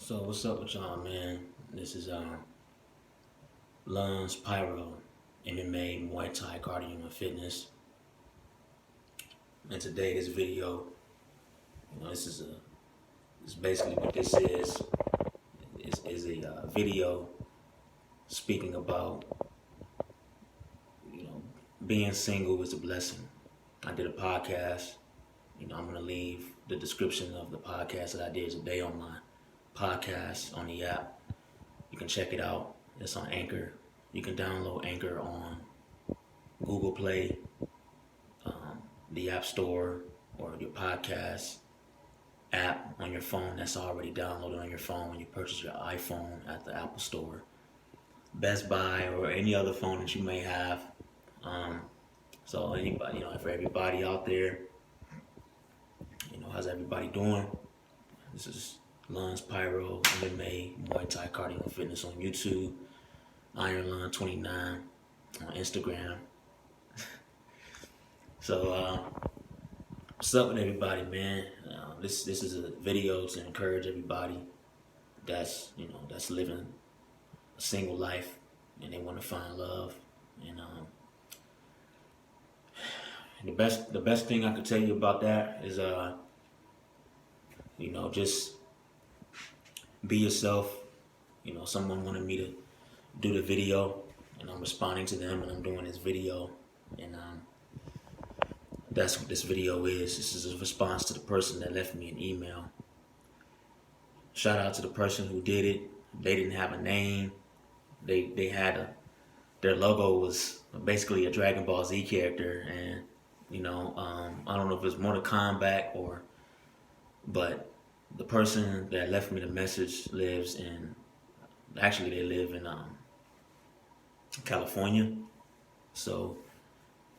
So what's up with y'all, man? This is Lun's Pyro, MMA, Muay Thai, Cardio and Fitness. And today, this video, this basically what this is a video speaking about, being single is a blessing. I did a podcast. I'm gonna leave the description of the podcast that I did today on my podcast on the app. You can check it out. It's on Anchor. You can download Anchor on Google Play, the App Store, or your podcast app on your phone that's already downloaded on your phone when you purchase your iPhone at the Apple Store, Best Buy, or any other phone that you may have. So anybody, for everybody out there, how's everybody doing? This is Lun's Pyro, MMA, Muay Thai, Cardio and Fitness on YouTube, IronLun29 on Instagram. So, what's up with everybody, man? This is a video to encourage everybody that's living a single life and they want to find love. And the best thing I could tell you about that is just be yourself. Someone wanted me to do the video, and I'm responding to them, and I'm doing this video, and that's what this video is. This is a response to the person that left me an email. Shout out to the person who did it. They didn't have a name. They had their logo was basically a Dragon Ball Z character, and I don't know if it's Mortal Kombat but the person that left me the message they live in California. So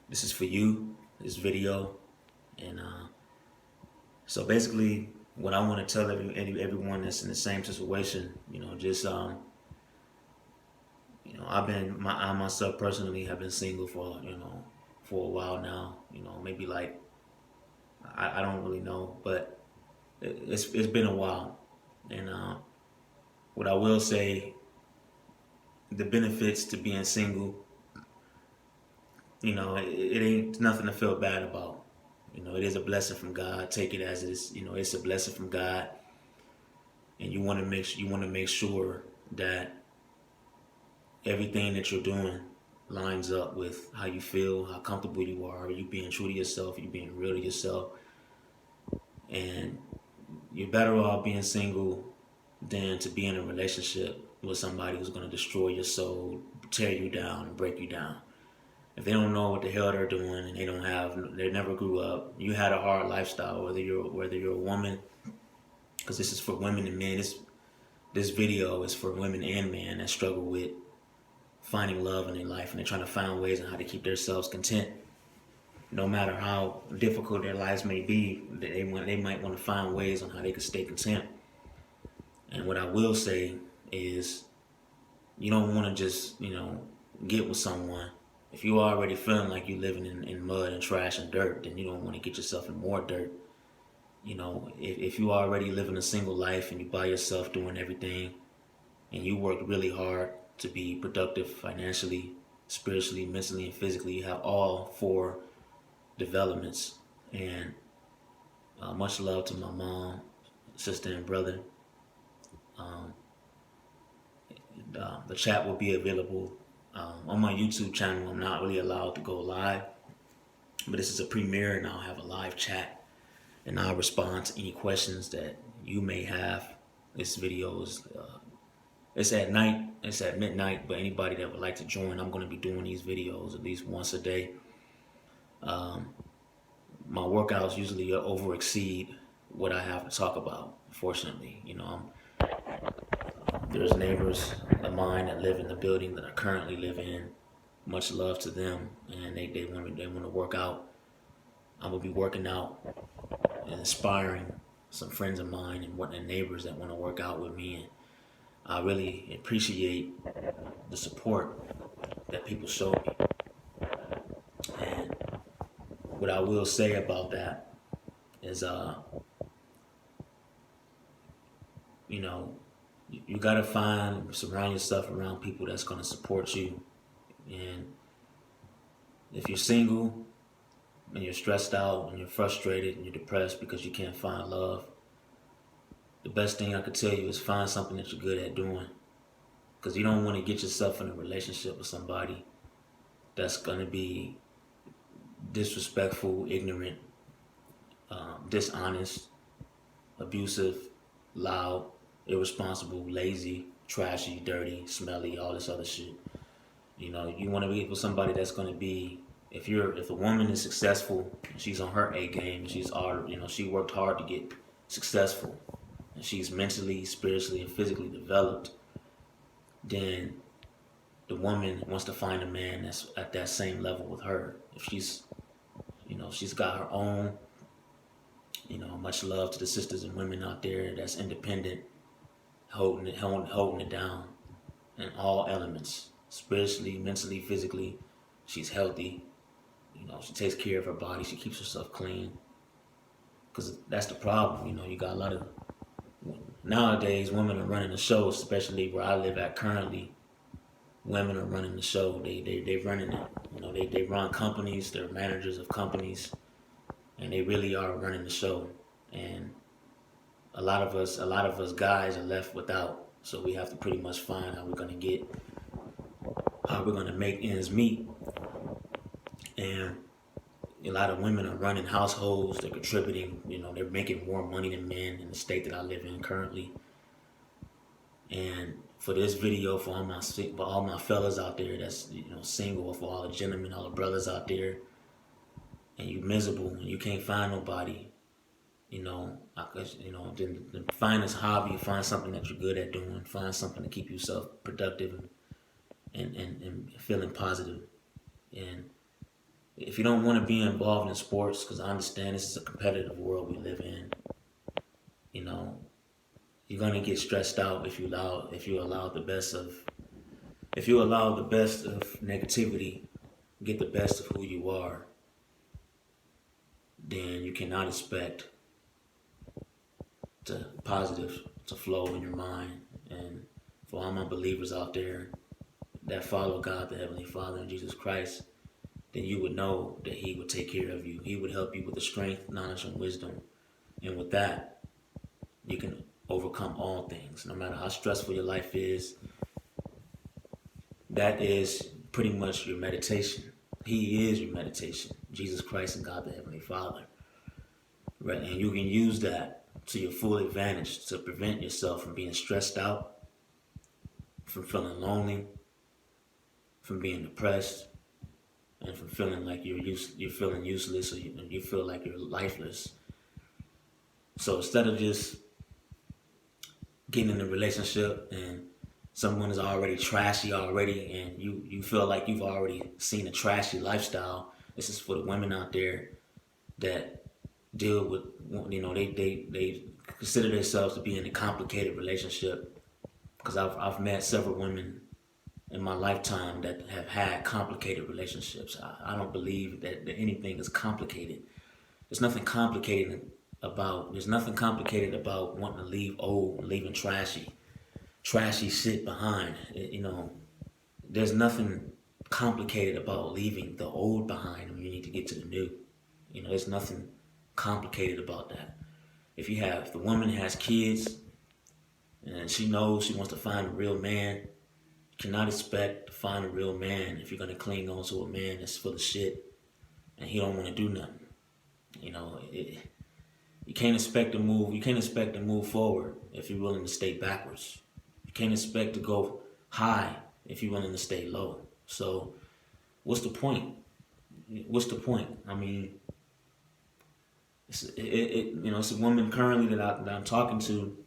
this is for you, this video. And so basically what I want to tell everyone that's in the same situation, I myself personally have been single for a while now, maybe like, I don't really know, but it's been a while. And what I will say, the benefits to being single, it ain't nothing to feel bad about. It is a blessing from God. Take it as it is. It's a blessing from God, and you want to make sure that everything that you're doing lines up with how you feel, how comfortable you are you being true to yourself, you being real to yourself. And you're better off being single than to be in a relationship with somebody who's going to destroy your soul, tear you down, and break you down. If they don't know what the hell they're doing and they never grew up, you had a hard lifestyle, whether you're a woman, because this is for women and men. This video is for women and men that struggle with finding love in their life, and they're trying to find ways on how to keep themselves content. No matter how difficult their lives may be, they might want to find ways on how they can stay content. And what I will say is, you don't want to just, get with someone. If you're already feeling like you're living in mud and trash and dirt, then you don't want to get yourself in more dirt. If you already living a single life and you by yourself doing everything, and you work really hard to be productive financially, spiritually, mentally, and physically, you have all four developments. And much love to my mom, sister, and brother. The chat will be available on my YouTube channel. I'm not really allowed to go live, but this is a premiere, and I'll have a live chat, and I'll respond to any questions that you may have. This video is it's at night, it's at midnight, but anybody that would like to join, I'm going to be doing these videos at least once a day. My workouts usually over exceed what I have to talk about, fortunately. There's neighbors of mine that live in the building that I currently live in. Much love to them, and they want to work out. I'm going to be working out and inspiring some friends of mine and neighbors that want to work out with me. And I really appreciate the support that people show me. And what I will say about that is, You gotta surround yourself around people that's gonna support you. And if you're single and you're stressed out and you're frustrated and you're depressed because you can't find love, the best thing I could tell you is find something that you're good at doing. Because you don't want to get yourself in a relationship with somebody that's gonna be disrespectful, ignorant, dishonest, abusive, loud, irresponsible, lazy, trashy, dirty, smelly, all this other shit. You know, you want to be with somebody that's going to be, if a woman is successful, she's on her A game, she worked hard to get successful, and she's mentally, spiritually, and physically developed, then the woman wants to find a man that's at that same level with her. If she's got her own, much love to the sisters and women out there that's independent, holding it down in all elements, spiritually, mentally, physically. She's healthy. She takes care of her body. She keeps herself clean. Because that's the problem. You got a lot of, nowadays, women are running the show, especially where I live at currently. Women are running the show. They running it. They run companies. They're managers of companies. And they really are running the show. And a lot of us guys are left without. So we have to pretty much find how we're going to make ends meet. And a lot of women are running households. They're contributing. They're making more money than men in the state that I live in currently. And for this video, for all my fellas out there that's single, or for all the gentlemen, all the brothers out there, and you miserable and you can't find nobody, then find this hobby, find something that you're good at doing, find something to keep yourself productive and feeling positive. And if you don't want to be involved in sports, because I understand this is a competitive world we live in, you're gonna get stressed out if you allow the best of negativity get the best of who you are. Then you cannot expect positive to flow in your mind. And for all my believers out there that follow God, the Heavenly Father, and Jesus Christ, then you would know that He would take care of you. He would help you with the strength, knowledge, and wisdom. And with that, you can overcome all things. No matter how stressful your life is, that is pretty much your meditation. He is your meditation. Jesus Christ and God, the Heavenly Father. Right? And you can use that to your full advantage to prevent yourself from being stressed out, from feeling lonely, from being depressed, and from feeling like you're feeling useless, or you feel like you're lifeless. So instead of just getting in a relationship and someone is already trashy already, and you feel like you've already seen a trashy lifestyle, this is for the women out there that deal with, they consider themselves to be in a complicated relationship. Because I've met several women in my lifetime that have had complicated relationships. I don't believe that anything is complicated. There's nothing complicated about wanting to leave old, leaving trashy shit behind. There's nothing complicated about leaving the old behind when you need to get to the new. There's nothing complicated about that. If the woman has kids and she knows she wants to find a real man, you cannot expect to find a real man if you're going to cling on to a man that's full of shit and he don't want to do nothing. You can't expect to move forward if you're willing to stay backwards. You can't expect to go high if you're willing to stay low. So what's the point? I mean, it's a woman currently that I'm talking to.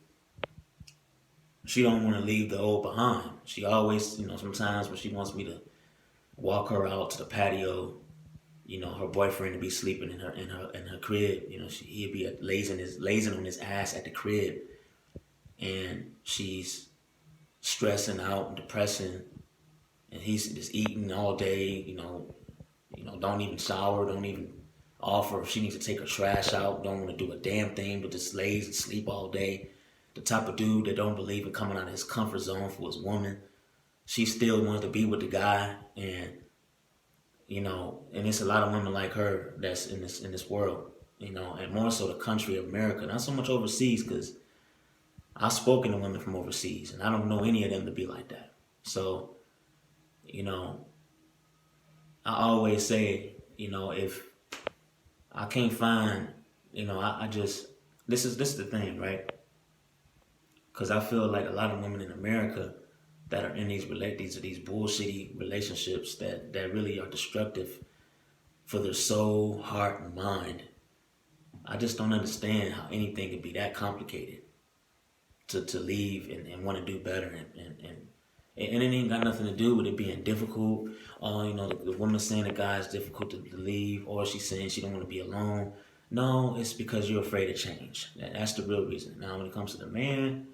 She don't want to leave the old behind. She always, sometimes when she wants me to walk her out to the patio, her boyfriend to be sleeping in her crib. He'd be lazing on his ass at the crib, and she's stressing out and depressing, and he's just eating all day. Don't even shower, don't even offer if she needs to take her trash out. Don't want to do a damn thing, but just lays and sleep all day. the type of dude that don't believe in coming out of his comfort zone for his woman. She still wants to be with the guy, and and it's a lot of women like her that's in this world, and more so the country of America, not so much overseas, because I've spoken to women from overseas, and I don't know any of them to be like that. So, I always say, if I can't find, I just this is the thing, right? Because I feel like a lot of women in America that are in these bullshitty relationships that really are destructive for their soul, heart, and mind. I just don't understand how anything could be that complicated to leave and want to do better, and it ain't got nothing to do with it being difficult. Or the woman saying the guy is difficult to leave, or she's saying she don't want to be alone. No, it's because you're afraid of change. That's the real reason. Now, when it comes to the man,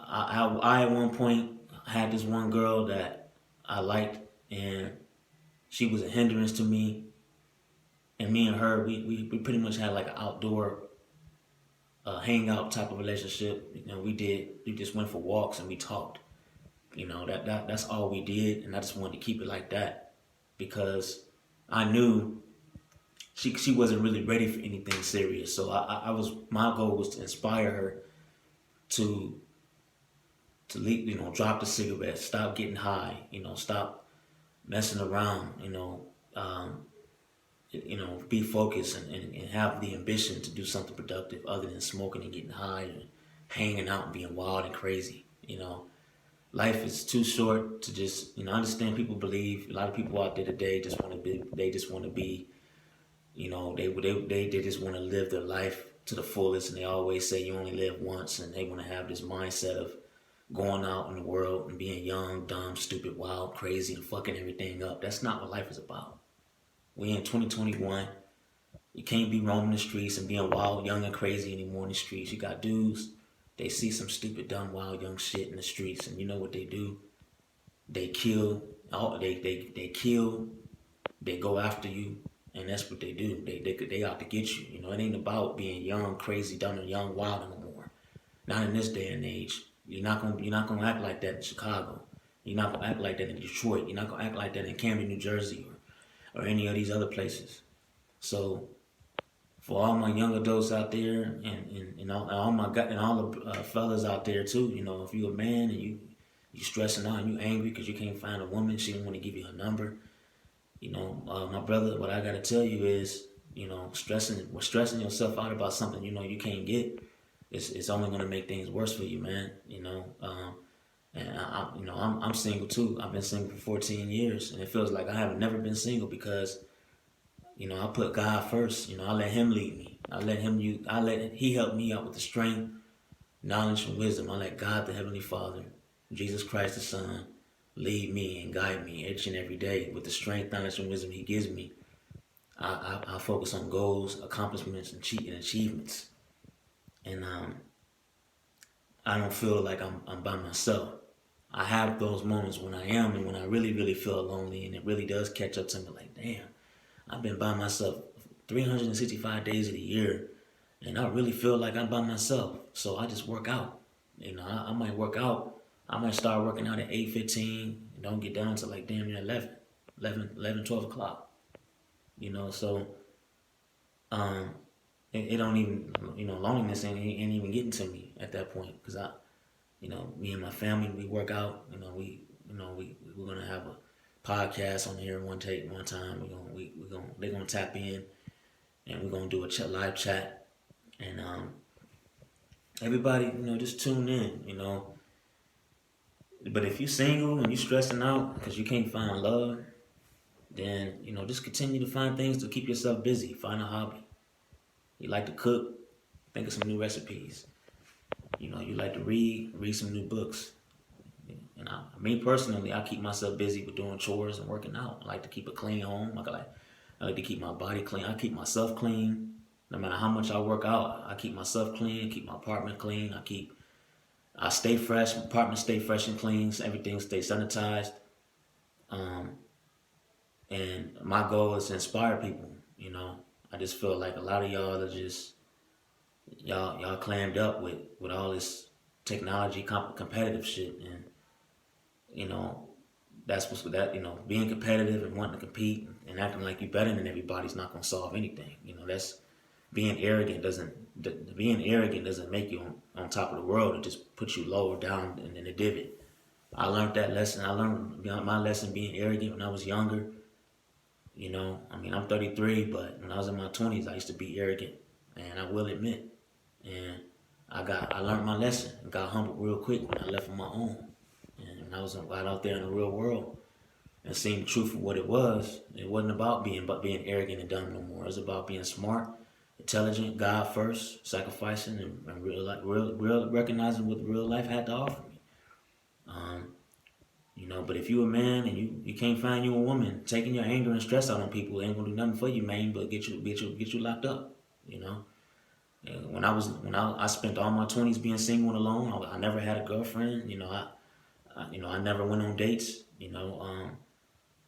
I at one point had this one girl that I liked, and she was a hindrance to me. And me and her, we pretty much had like an outdoor hangout type of relationship. We just went for walks and we talked. That's all we did, and I just wanted to keep it like that because I knew she wasn't really ready for anything serious. So my goal was to inspire her to leave, drop the cigarette, stop getting high, stop messing around, be focused and have the ambition to do something productive other than smoking and getting high and hanging out and being wild and crazy. Life is too short to just, I understand people believe, a lot of people out there today just want to be, they just want to be, they just want to live their life to the fullest, and they always say you only live once, and they want to have this mindset of going out in the world and being young, dumb, stupid, wild, crazy, and fucking everything up. That's not what life is about. We in 2021. You can't be roaming the streets and being wild, young, and crazy anymore in the streets. You got dudes, they see some stupid, dumb, wild, young shit in the streets, and you know what they do? They kill. They kill. They go after you, and that's what they do. They out to get you. It ain't about being young, crazy, dumb, and young, wild anymore. Not in this day and age. You're not gonna act like that in Chicago. You're not gonna act like that in Detroit. You're not gonna act like that in Camden, New Jersey, or any of these other places. So, for all my young adults out there, and all the fellas out there too, if you're a man and you stressing out and you angry because you can't find a woman, she don't want to give you her number. My brother, what I gotta tell you is, stressing yourself out about something you can't get, it's only gonna make things worse for you, man. And I'm single too. I've been single for 14 years, and it feels like I haven't never been single because, I put God first. I let Him lead me. He help me out with the strength, knowledge, and wisdom. I let God, the Heavenly Father, Jesus Christ the Son, lead me and guide me each and every day with the strength, knowledge, and wisdom He gives me. I focus on goals, accomplishments, and achievements, and I don't feel like I'm by myself. I have those moments when I am, and when I really, really feel lonely, and it really does catch up to me. Like, damn, I've been by myself 365 days of the year, and I really feel like I'm by myself. So I just work out. I might work out. I might start working out at 8:15 and don't get down to like damn near 12 o'clock. So it don't even, loneliness ain't even getting to me at that point, because me and my family, we work out. We're gonna have a podcast on here one time. They're gonna tap in, and we're gonna do a live chat, and everybody, just tune in. But if you're single and you're stressing out because you can't find love, then just continue to find things to keep yourself busy. Find a hobby. You like to cook, think of some new recipes. You like to read some new books. And me personally, I keep myself busy with doing chores and working out. I like to keep a clean home. I like to keep my body clean. I keep myself clean. No matter how much I work out, I keep myself clean, keep my apartment clean. I stay fresh, my apartment stay fresh and clean, so everything stays sanitized. And my goal is to inspire people. I just feel like a lot of y'all are just, y'all clammed up with all this technology competitive shit, and you know that's what's that being competitive and wanting to compete and acting like you're better than everybody's not gonna solve anything. That's being arrogant doesn't make you on top of the world. It just puts you lower down in the divot. I learned that lesson. I learned my lesson being arrogant when I was younger. I'm 33, but when I was in my 20s, I used to be arrogant, and I will admit, and I learned my lesson and got humbled real quick when I left on my own, and when I was out there in the real world and seeing the truth of what it was. It wasn't about being arrogant and dumb no more. It was about being smart, intelligent, God first, sacrificing, and real recognizing what real life had to offer me. But if you a man and you can't find you a woman, taking your anger and stress out on people ain't gonna do nothing for you, man. But get you locked up. And when I spent all my 20s being single and alone. I never had a girlfriend. I never went on dates. And I'm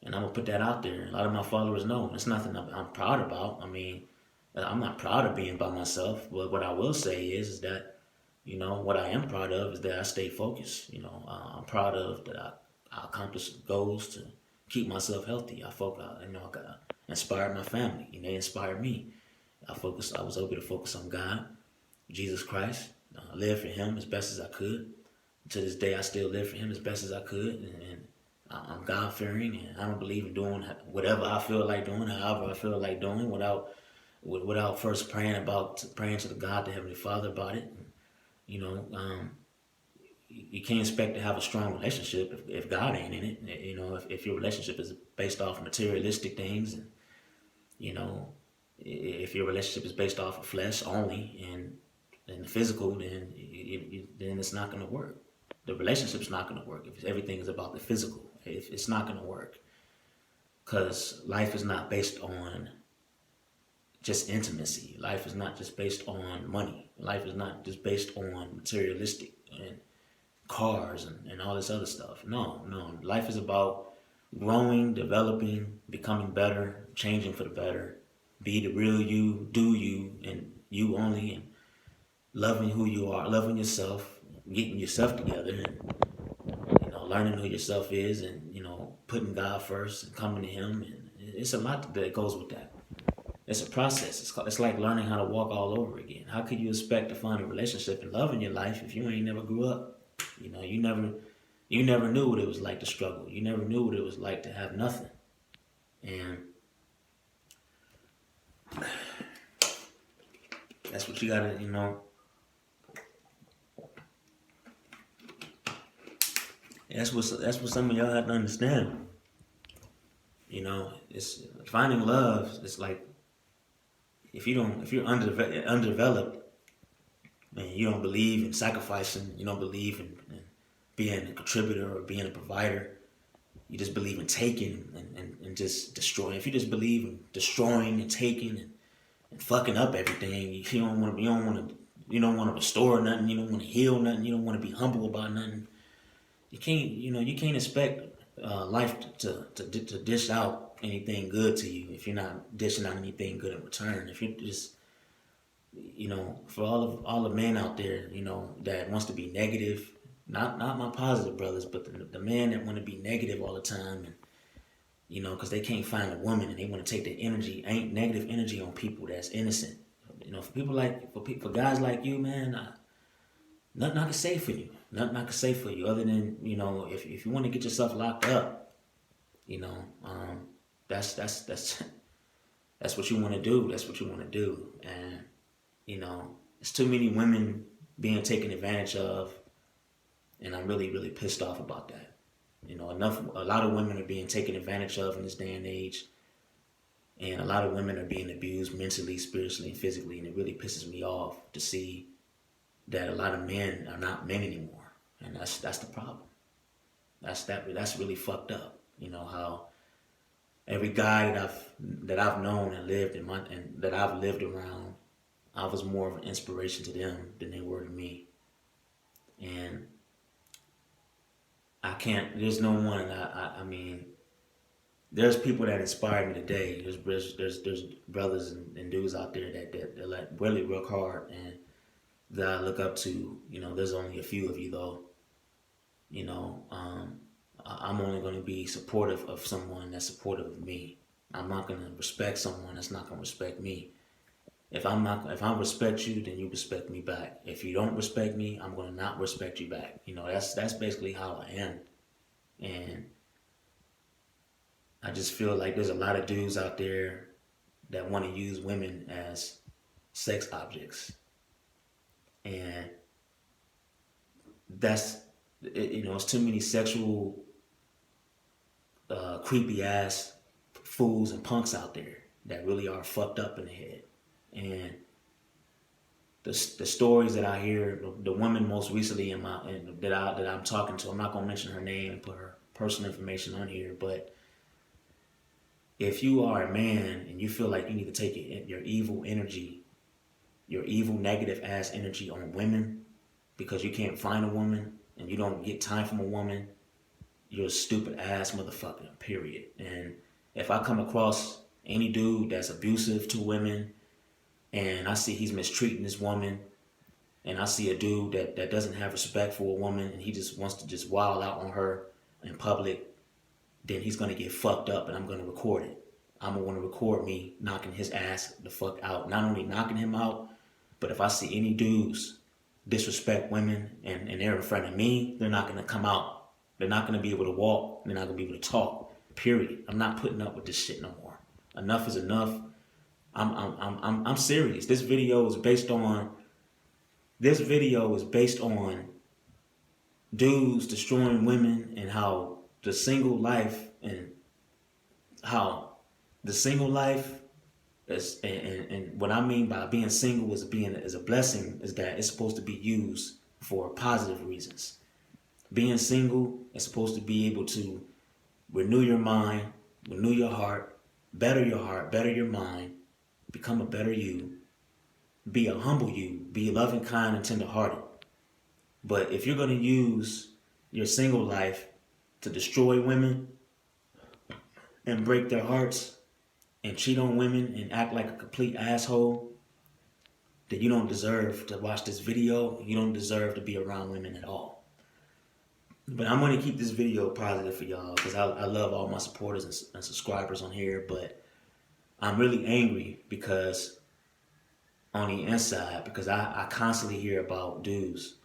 gonna put that out there. A lot of my followers know it's nothing I'm proud about. I'm not proud of being by myself. But what I will say is that what I am proud of is that I stay focused. I'm proud of that I accomplished goals to keep myself healthy. I got inspired my family, and they inspired me. I was able to focus on God, Jesus Christ. I lived for Him as best as I could. To this day, I still live for Him as best as I could, and I'm God fearing, and I don't believe in doing whatever I feel like doing, however I feel like doing, without first praying to the God, the Heavenly Father, about it. You can't expect to have a strong relationship if God ain't in it. If your relationship is based off materialistic things, and if your relationship is based off of flesh only and the physical, then it's not going to work. The relationship's not going to work if everything is about the physical. It's not going to work, because life is not based on just intimacy. Life is not just based on money. Life is not just based on materialistic and cars and all this other stuff. No. Life is about growing, developing, becoming better, changing for the better. Be the real you, do you, and you only, and loving who you are, loving yourself, getting yourself together, and learning who yourself is, and putting God first and coming to Him. And it's a lot that goes with that. It's a process. It's like learning how to walk all over again. How could you expect to find a relationship and love in your life if you ain't never grew up? You never knew what it was like to struggle. You never knew what it was like to have nothing. And that's what you gotta, That's what some of y'all have to understand. It's finding love. It's like if you're undeveloped, and you don't believe in sacrificing, you don't believe in being a contributor or being a provider. You just believe in taking and just destroying. If you just believe in destroying and taking and fucking up everything, you don't want to restore nothing. You don't want to heal nothing. You don't want to be humble about nothing. You can't expect life to dish out anything good to you if you're not dishing out anything good in return. If you just for all the men out there, that wants to be negative, not my positive brothers, but the men that want to be negative all the time, and because they can't find a woman and they want to take the negative energy on people that's innocent. For guys like you, man, nothing I can say for you. Nothing I can say for you other than if you want to get yourself locked up, that's what you want to do. That's what you want to do, and there's too many women being taken advantage of, and I'm really, really pissed off about that. A lot of women are being taken advantage of in this day and age, and a lot of women are being abused mentally, spiritually, and physically, and it really pisses me off to see that a lot of men are not men anymore, and that's the problem. That's really fucked up. How every guy that I've known and lived and that I've lived around, I was more of an inspiration to them than they were to me. And there's no one, there's people that inspire me today. There's brothers and dudes out there that like really work hard, and that I look up to. You know, there's only a few of you though. You know, I'm only going to be supportive of someone that's supportive of me. I'm not going to respect someone that's not going to respect me. If I respect you, then you respect me back. If you don't respect me, I'm going to not respect you back. You know, that's basically how I am. And I just feel like there's a lot of dudes out there that want to use women as sex objects. And that's, you know, it's too many sexual, creepy ass fools and punks out there that really are fucked up in the head. And the stories that I hear, the woman most recently that I'm talking to, I'm not gonna mention her name and put her personal information on here, but if you are a man and you feel like you need to take your evil energy, your evil negative ass energy on women because you can't find a woman and you don't get time from a woman, you're a stupid ass motherfucker, period. And if I come across any dude that's abusive to women and I see he's mistreating this woman, and I see a dude that doesn't have respect for a woman and he just wants to just wild out on her in public, then he's gonna get fucked up and I'm gonna record it. I'm gonna wanna record me knocking his ass the fuck out. Not only knocking him out, but if I see any dudes disrespect women and they're in front of me, they're not gonna come out. They're not gonna be able to walk. They're not gonna be able to talk. Period. I'm not putting up with this shit no more. Enough is enough. I'm serious. This video is based on dudes destroying women and how the single life is, and what I mean by being single is a blessing is that it's supposed to be used for positive reasons. Being single is supposed to be able to renew your mind, renew your heart, better your mind, become a better you, be a humble you, be loving, kind, and tender-hearted. But if you're going to use your single life to destroy women and break their hearts and cheat on women and act like a complete asshole, then you don't deserve to watch this video. You don't deserve to be around women at all. But I'm going to keep this video positive for y'all because I love all my supporters and subscribers on here. But I'm really angry because on the inside, because I constantly hear about dudes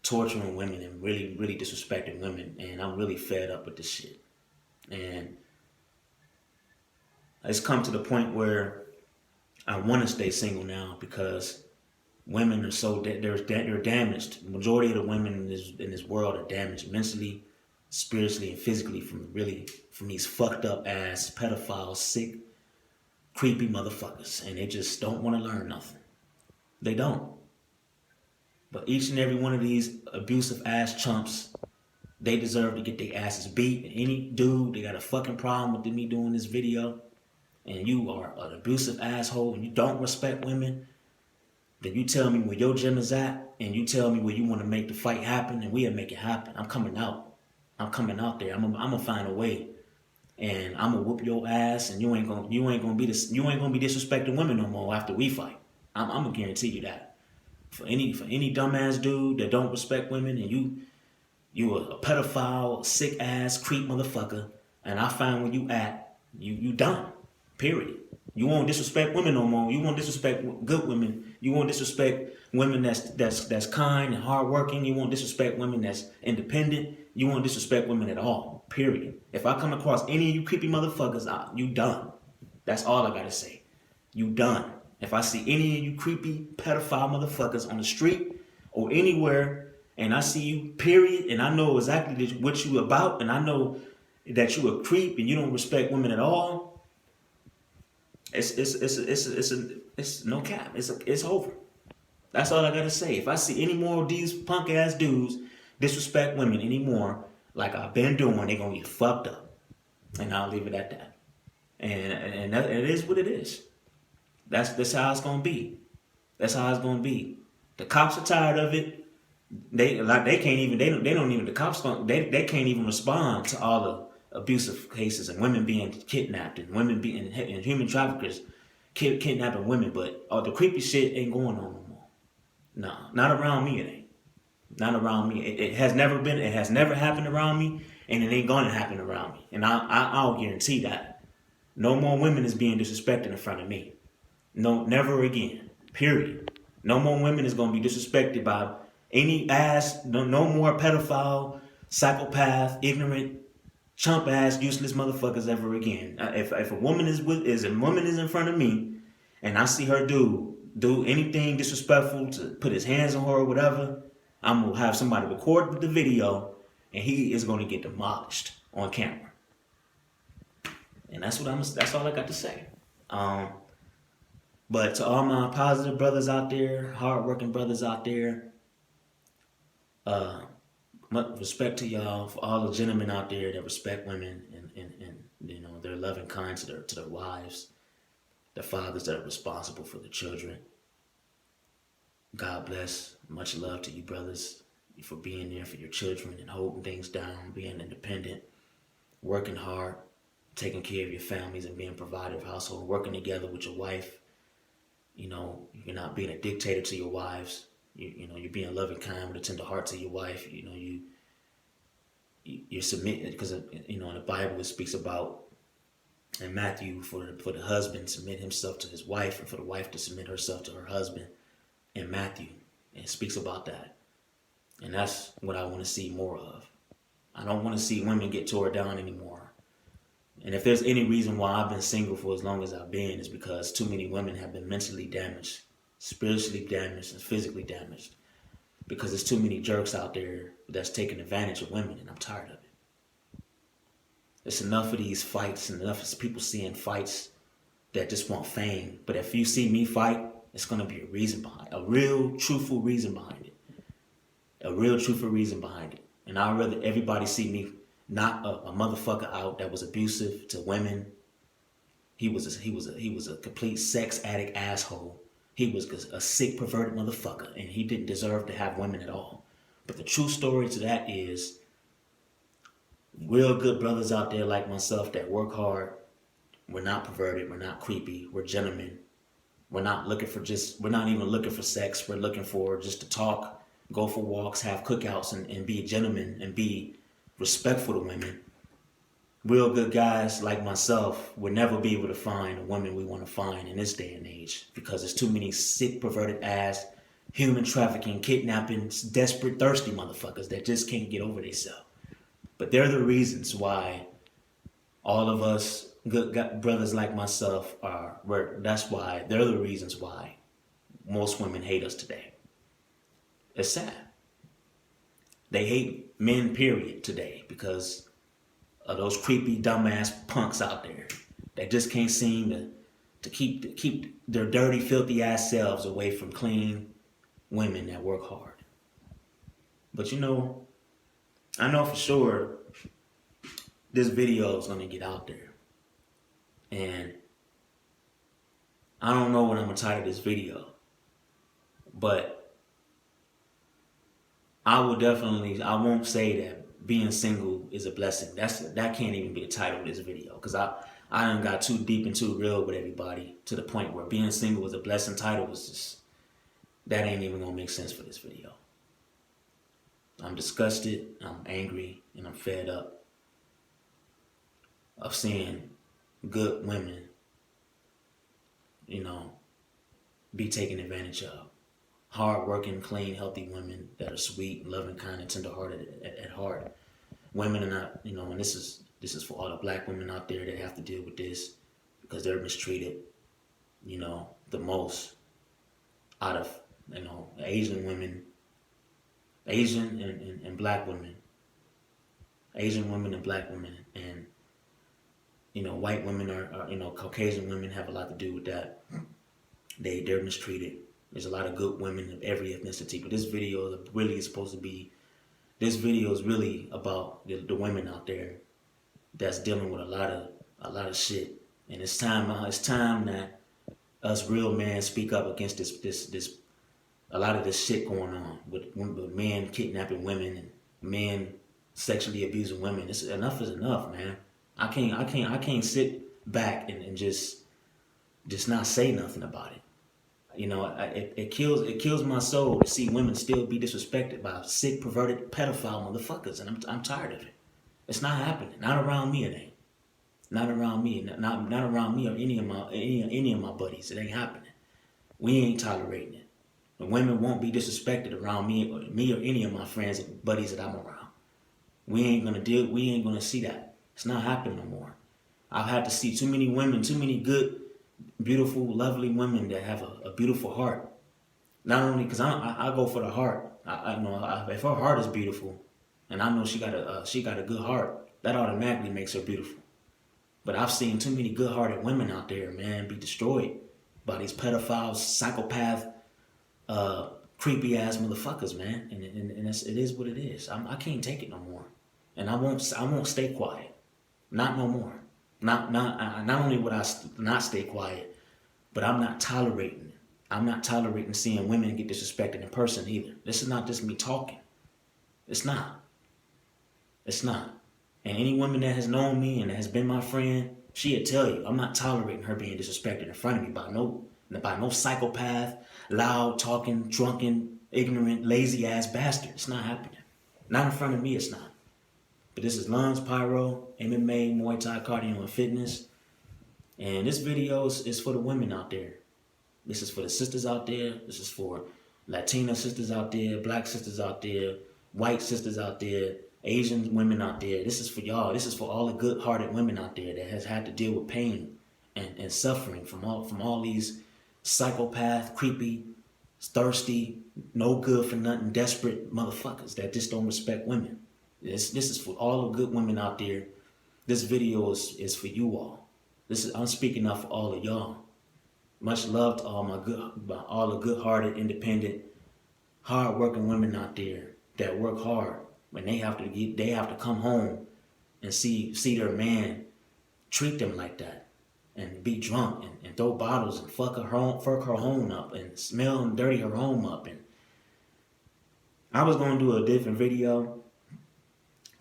torturing women and really, really disrespecting women. And I'm really fed up with this shit. And it's come to the point where I want to stay single now because women are they're damaged. The majority of the women in this world are damaged mentally, spiritually, and physically from these fucked up ass pedophiles, sick, creepy motherfuckers, and they just don't want to learn nothing. They don't. But each and every one of these abusive ass chumps, they deserve to get their asses beat. And any dude that got a fucking problem with me doing this video, and you are an abusive asshole and you don't respect women, then you tell me where your gym is at and you tell me where you want to make the fight happen and we'll make it happen. I'm coming out. I'm coming out there. I'm gonna find a way. And I'm gonna whoop your ass and you ain't gonna be disrespecting women no more after we fight. I'm gonna guarantee you that. For any dumbass dude that don't respect women and you a pedophile, sick ass, creep motherfucker, and I find where you at, you done. Period. You won't disrespect women no more. You won't disrespect good women. You won't disrespect women that's kind and hardworking. You won't disrespect women that's independent. You won't disrespect women at all. Period. If I come across any of you creepy motherfuckers, you done. That's all I gotta say. You done. If I see any of you creepy pedophile motherfuckers on the street or anywhere, and I see you, period, and I know exactly what you about, and I know that you a creep and you don't respect women at all, it's no cap. It's over. That's all I gotta say. If I see any more of these punk ass dudes disrespect women anymore, like I've been doing, they gonna get fucked up. And I'll leave it at that. And it is what it is. That's how it's gonna be. That's how it's gonna be. The cops are tired of it. They can't even respond to all the abusive cases and women being kidnapped and women being and human traffickers kidnapping women, but all the creepy shit ain't going on no more. No, not around me. It ain't. Not around me. It has never been. It has never happened around me, and it ain't gonna happen around me. And I'll guarantee that. No more women is being disrespected in front of me. No, never again. Period. No more women is gonna be disrespected by any ass. No more pedophile, psychopath, ignorant, chump ass, useless motherfuckers ever again. If a woman is in front of me, and I see her do anything disrespectful, to put his hands on her or whatever, I'm gonna have somebody record the video, and he is gonna get demolished on camera. And that's all I got to say. But to all my positive brothers out there, hardworking brothers out there, much respect to y'all. For all the gentlemen out there that respect women and you know, they're loving kind to their wives, the fathers that are responsible for the children. God bless. Much love to you brothers for being there for your children and holding things down, being independent, working hard, taking care of your families and being provider of household, working together with your wife. You know, you're not being a dictator to your wives. You know, you're being loving, kind, with a tender heart to your wife. You know, you're submitting, because you know in the Bible it speaks about in Matthew for the husband to submit himself to his wife, and for the wife to submit herself to her husband. In Matthew, and it speaks about that, and that's what I want to see more of. I don't want to see women get tore down anymore. And if there's any reason why I've been single for as long as I've been, is because too many women have been mentally damaged, spiritually damaged, and physically damaged. Because there's too many jerks out there that's taking advantage of women, and I'm tired of it. There's enough of these fights, and enough of people seeing fights that just want fame. But if you see me fight, it's going to be a reason behind it. A real, truthful reason behind it. A real, truthful reason behind it. And I'd rather everybody see me knock a motherfucker out that was abusive to women. He was a complete sex addict asshole. He was a sick, perverted motherfucker, and he didn't deserve to have women at all. But the true story to that is real good brothers out there like myself that work hard. We're not perverted. We're not creepy. We're gentlemen. We're not even looking for sex. We're looking for just to talk, go for walks, have cookouts, and be gentlemen and be respectful to women. Real good guys like myself will never be able to find the women we want to find in this day and age, because there's too many sick, perverted ass, human trafficking, kidnapping, desperate, thirsty motherfuckers that just can't get over themselves. But they're the reasons why all of us good brothers like myself that's why they're the reasons why most women hate us today. It's sad. They hate men, period, today, because of those creepy, dumbass punks out there that just can't seem to keep their dirty, filthy ass selves away from clean women that work hard. But you know, I know for sure this video is going to get out there. And I don't know what I'm going to title this video, but I won't say that being single is a blessing. That can't even be the title of this video, because I done got too deep and too real with everybody to the point where being single is a blessing title was just, that ain't even going to make sense for this video. I'm disgusted, I'm angry, and I'm fed up of seeing good women, you know, be taken advantage of. Hard-working, clean, healthy women that are sweet, loving, kind, and tender-hearted at heart. Women are not, you know, and this is for all the black women out there that have to deal with this, because they're mistreated, you know, the most out of, you know, Asian women, Asian and black women, Asian women and black women, and you know, white women are, you know, Caucasian women have a lot to do with that. They're mistreated. There's a lot of good women of every ethnicity, but this video is really about the women out there that's dealing with a lot of shit. And it's time that us real men speak up against this a lot of this shit going on with men kidnapping women and men sexually abusing women. Enough is enough, man. I can't sit back and just not say nothing about it. it kills my soul to see women still be disrespected by sick, perverted, pedophile motherfuckers, and I'm tired of it. It's not happening. Not around me. It ain't. Not around me. Not around me or any of my buddies. It ain't happening. We ain't tolerating it. The women won't be disrespected around me or any of my friends and buddies that I'm around. We ain't gonna see that. It's not happening no more. I've had to see too many women, too many good, beautiful, lovely women that have a beautiful heart. Not only because I go for the heart. I know if her heart is beautiful, and I know she got a good heart, that automatically makes her beautiful. But I've seen too many good-hearted women out there, man, be destroyed by these pedophiles, psychopath, creepy ass motherfuckers, man. And it is what it is. I can't take it no more, and I won't stay quiet. Not no more. Not only would I not stay quiet, but I'm not tolerating it. I'm not tolerating seeing women get disrespected in person either. This is not just me talking. It's not. It's not. And any woman that has known me and that has been my friend, she'll tell you, I'm not tolerating her being disrespected in front of me by no psychopath, loud, talking, drunken, ignorant, lazy ass bastard. It's not happening. Not in front of me, it's not. But this is Lance Pyro, MMA, Muay Thai, Cardio, and Fitness. And this video is for the women out there. This is for the sisters out there. This is for Latina sisters out there, black sisters out there, white sisters out there, Asian women out there. This is for y'all. This is for all the good-hearted women out there that has had to deal with pain and suffering from all these psychopath, creepy, thirsty, no good for nothing, desperate motherfuckers that just don't respect women. This is for all the good women out there. This video is for you all. I'm speaking out for all of y'all. Much love to all the good-hearted, independent, hard-working women out there that work hard. When they have to come home and see their man treat them like that, and be drunk and throw bottles and fuck her home up and smell and dirty her home up. And I was gonna do a different video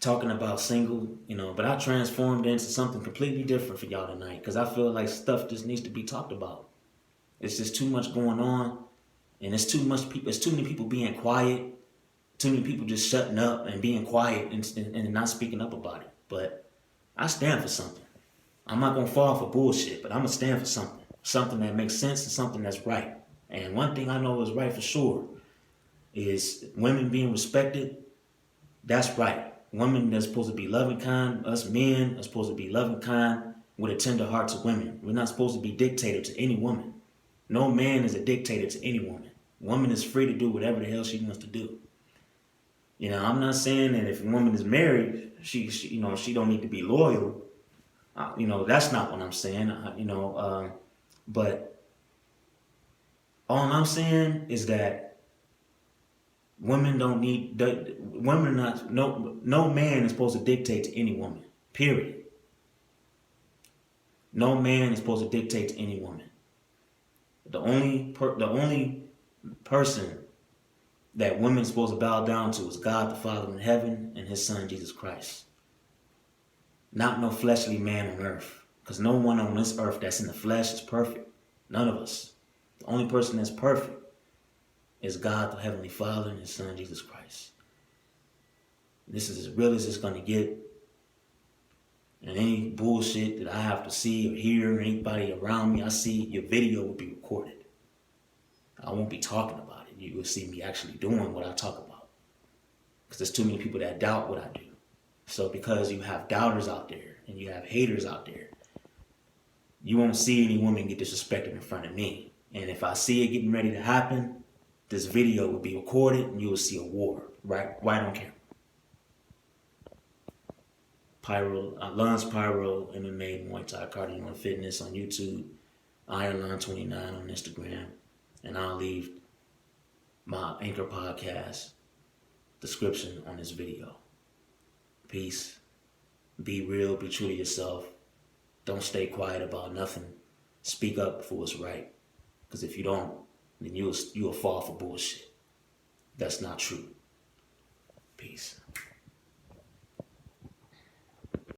talking about single, but I transformed into something completely different for y'all tonight because I feel like stuff just needs to be talked about. It's just too much going on, and it's too many people being quiet. Too many people just shutting up and being quiet and not speaking up about it. But I stand for something. I'm not going to fall for bullshit, but I'm going to stand for something. Something that makes sense and something that's right. And one thing I know is right for sure is women being respected. That's right. Women that's supposed to be loving kind. Us men are supposed to be loving kind with a tender heart to women. We're not supposed to be dictator to any woman. No man is a dictator to any woman. Woman is free to do whatever the hell she wants to do. I'm not saying that if a woman is married, she don't need to be loyal. That's not what I'm saying. But all I'm saying is that women don't need. Women are not. No man is supposed to dictate to any woman. Period. No man is supposed to dictate to any woman. The only person that women are supposed to bow down to is God the Father in heaven and his son Jesus Christ. Not no fleshly man on earth. Because no one on this earth that's in the flesh is perfect. None of us. The only person that's perfect is God the Heavenly Father and his son Jesus Christ. This is as real as it's going to get. And any bullshit that I have to see or hear or anybody around me I see, your video will be recorded. I won't be talking about it. You will see me actually doing what I talk about. Because there's too many people that doubt what I do. So because you have doubters out there and you have haters out there, you won't see any woman get disrespected in front of me. And if I see it getting ready to happen, this video will be recorded and you will see a war. Right on camera. Lance Pyro, MMA, Muay Thai, Cardio, and Fitness on YouTube. IronLon29 on Instagram. And I'll leave my Anchor podcast description on this video. Peace. Be real. Be true to yourself. Don't stay quiet about nothing. Speak up for what's right. Because if you don't, then you'll fall for bullshit. That's not true. Peace.